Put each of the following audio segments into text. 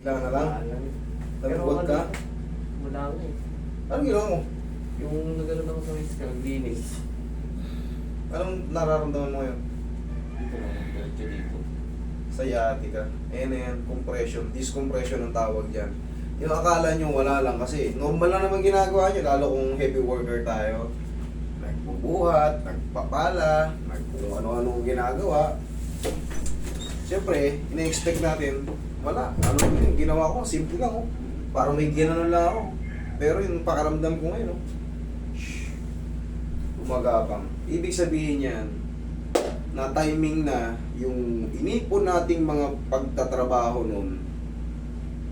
Kailangan na lang. Pero Nagbuwag ka. wala nga eh. Anong ginawa mo? Yung nagano'n ako sa whisk ka, naglinis. Anong nararamdaman mo ngayon? Dito lang, diretso dito. Sciatica. Ayan na yan, compression. Discompression ang tawag dyan. Yung akala nyo wala lang kasi normal lang naman ginagawa nyo, lalo kung heavy worker tayo. Nagbubuhat, nagpapala, kung ano-ano ginagawa. Siyempre, ina-expect natin, wala. Ano yung ginawa ko, simple lang oh. Parang may ginanon lang ako. Pero yung pakaramdam ko ngayon, oh, umagapang. Ibig sabihin yan, na timing na yung inipon nating mga pagtatrabaho nun,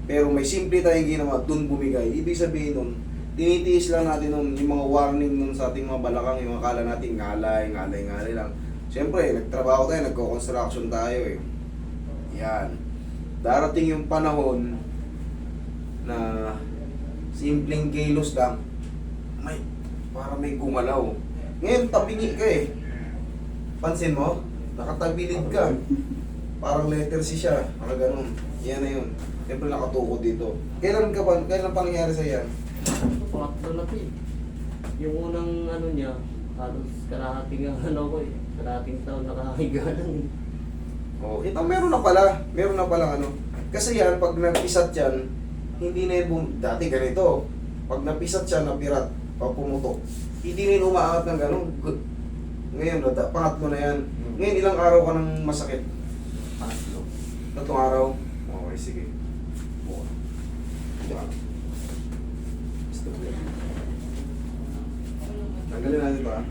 pero may simple tayong ginawa, dun bumigay. Ibig sabihin nun, tinitiis lang natin nun, yung mga warning nun sa ating mga balakang, yung akala natin ngalay lang. Siyempre, nagtrabaho tayo, nagko-construction tayo eh. Yan. Darating yung panahon na simpleng kilos lang, para may gumalaw. Ngayon, tabingi ka eh. Pansin mo? Nakatabilid ka. Parang letter C siya. Naka ganun. Yan na yun. Siyempre nakatukod dito. Kailan pa nangyari sa yan? Pangatlo na po eh. Yung unang ano niya, halos kalahating ano ko eh. Kalahating taon nakahiga lang eh. Oh, ito meron na pala. Meron na pala ano. Kasi yan, pag napisat yan, hindi na yun, dati ganito. Pag napisat siya, napirat, pag pumutok, hindi na yun umaangat ng ganun. Good. Ngayon, pangatlo na yan. Ngayon, ilang araw ka nang masakit? Pangatlo. Tatlong araw? Okay, sige. Oo. Diyan. Stop yan. Tanggalin natin ito ah.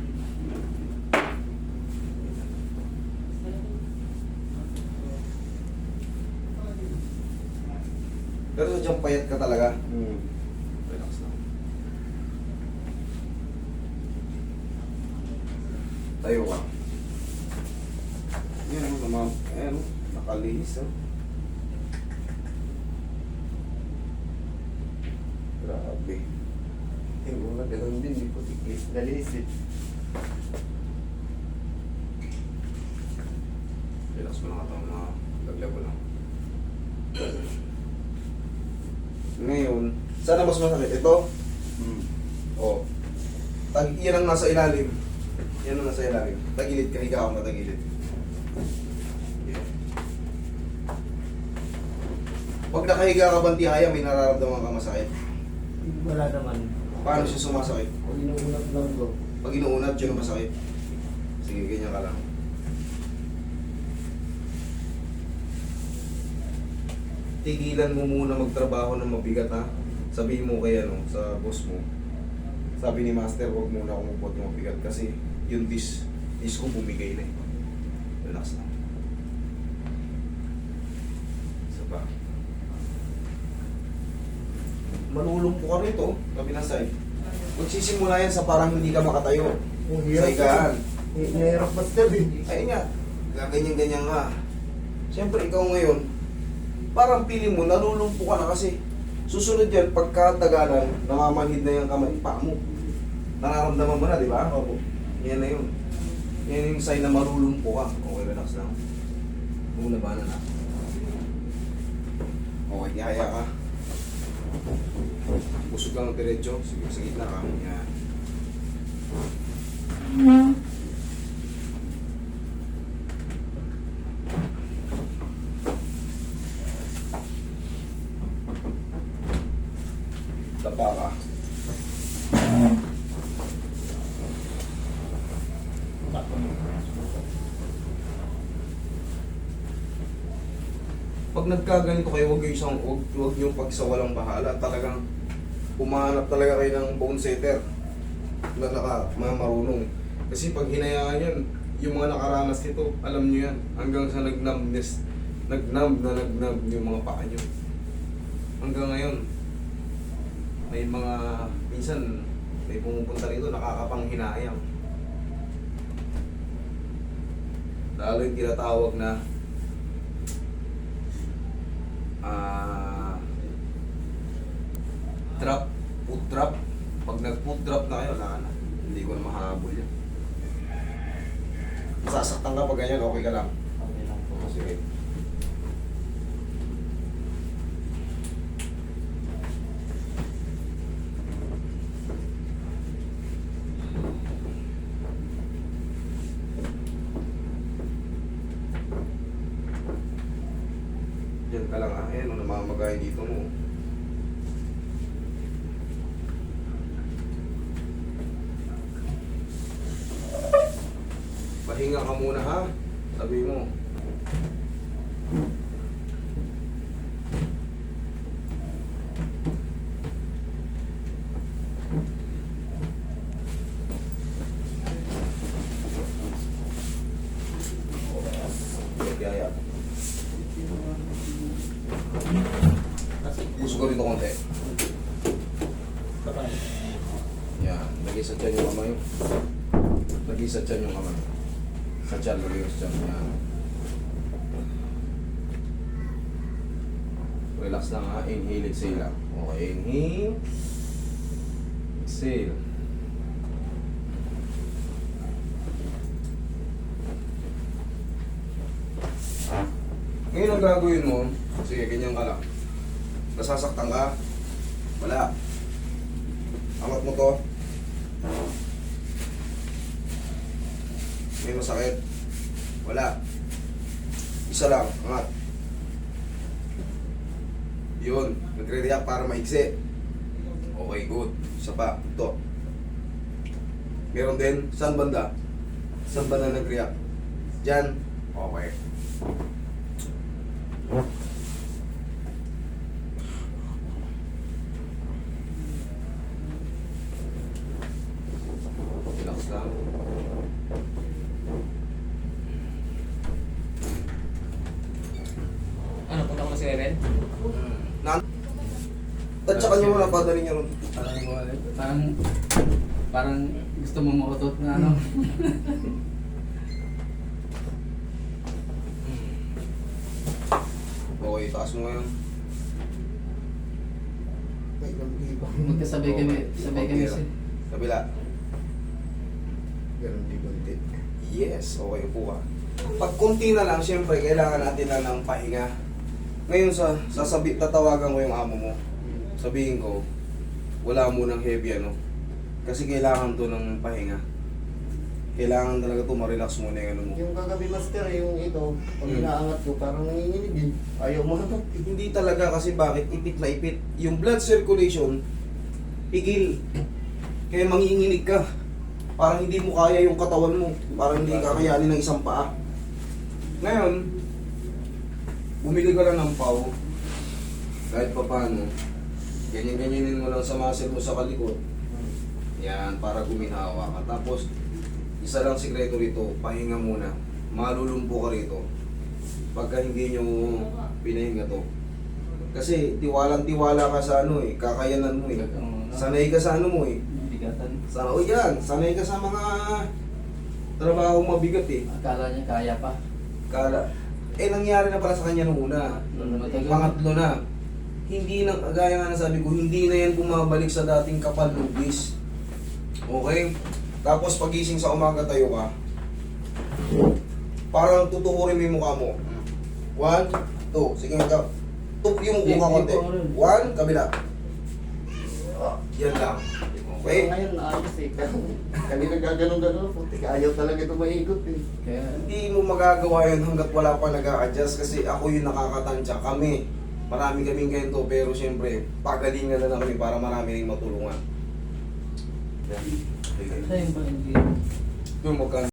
Pero sadyang payat ka talaga. Relax lang. Tayo ka. Yan o, ayan o, nakalihis o. Grabe. Yung una ganun din, hindi ko tikis. Nalis eh. Relax mo lang ito, mga laglag mo lang. Ngayon, sana mas masakit? Ito? O. Yan ang nasa ilalim. Yan ang nasa ilalim. Tagilid ka, higa ako na tagilid. Yan. Pag nakahiga ka bantihaya, may nararamdaman ka masakit. Wala naman. Paano siya sumasakit? Kung inuunat lang ko. Pag inuunat, yun ang masakit. Sige, ganyan ka lang. Tigilan mo muna magtrabaho ng mabigat ha. Sabihin mo kay ano, sa boss mo. Sabi ni Master, huwag muna kumupot ng mabigat kasi yung disc ko bumigay na eh. Relax lang. Isa pa. Malulumpo ka rito, kabilang side. Magsisimula yan sa parang hindi ka makatayo. Sa higaan. Nahirap master eh. Ayun nga, gaganyan-ganyan ka. Siyempre, ikaw ngayon, parang piling mo, nalulumpo ka na kasi susunod yan, pagkatagalan, namamanhid na yung kamay, paa mo. Nararamdaman mo na, di ba? Opo. Yan na yun. Yan yung sign na marulumpo ka. Okay, relax lang. Muna ba na? Okay, ihaya ka. Busog lang ang diretso. Sige, sa gitna ka. Yan. Tapa ka. Pag nagkaganito kayo, huwag yung pagsawalang bahala. Talagang humahanap talaga kayo ng bone setter na mga marunong. Kasi pag hinayaan yan, yung mga nakaranas nito, alam nyo yan. Hanggang sa nagnumb yung mga paa nyo. Hanggang ngayon, may mga, minsan, may pumupunta rito, nakakapanghinayang. Lalo yung tinatawag na foot drop. Pag nag-foot drop na kayo, hindi ko na mahabol yan. Masasaktan ka pag ganyan, okay ka lang. Okay lang po. Sige. ano, namamagay dito mo. Pahinga ka muna ha, sabi mo. Kaya Kasi, puso ko rito konti. patay. Yan, lagay sa tiyan yung kamay. Lagay sa tiyan yung kamay. Sa tiyan, lagay sa tiyan. Yan. Relax lang ha. Inhale, exhale lang. Okay, inhale. Exhale. Ngayon ang gagawin mo, sige, ganyan ka lang. Nasasaktan ka? Wala. Angat mo to. May masakit? Wala. Isa lang, angat. Yun, nagre-react para maigsi. Okay, good. Isa pa, ito. Meron din, saan banda? Saan banda nag-react? Diyan. Okay. Relax lang. Ano, punta ko na si Eren? Tatsakan nyo muna, padali nyo ron. Parang gusto mo mautot na ano. Okay, taas mo ngayon. Magkasabay kami, sabay kami Okay, si... kabila. Ganun di konti. Yes, okay po ka. Pag kunti na lang, syempre, kailangan natin na ng pahinga. Ngayon, tatawagan ko yung amo mo. Sabihin ko, wala mo ng heavy, ano. Kasi kailangan to ng pahinga. Kailangan talaga to, ma-relax muna yung ano mo. Yung kagabi master, yung ito, pag Hmm. inaangat ko, parang nanginginig eh. Ayaw mo na. Hindi talaga kasi bakit? Ipit na ipit. Yung blood circulation, pigil. Kaya manginginig ka. Parang hindi mo kaya yung katawan mo. Parang hindi kakayanin ng isang paa. Ngayon, bumili ka lang ng pau. Kahit pa paano, ganyan-ganyanin mo lang sa muscle mo sa kalikot. Yan, para guminawa ka. Tapos, isa lang sikreto rito, pahinga muna. Malulumpo ka rito. Pagka hindi nyo pinahinga to. Kasi tiwalang-tiwala ka sa ano eh, kakayanan mo eh. Sanay ka sa ano mo eh. Bigatan. Sanay ka sa mga trabaho mabigat eh. Akala niya kaya pa. Nangyari na pala sa kanya nung una. Matagal. Pangatlo na. Hindi na, gaya nga na sabi ko, hindi na yan bumabalik sa dating kapal lugis. Okay? Tapos pagising sa umaga tayo ka. Parang tutukurin mo yung mukha mo. 1, 2, sige ka. Tup yung mukha konti. 1, kabila. Yan lang. Okay? Ngayon, ayos eh. Kanina gaganon-ganon, putik. Ayaw talaga ito maikot eh. Kaya, Hindi mo magagawa yun hanggat wala pa nag-a-adjust kasi ako yung nakakatansya. Kami, marami kaming ganito pero siyempre, pagalingan na lang kami para marami rin matulungan. Yan. Okay. sa'yo ba hindi? Yung magkano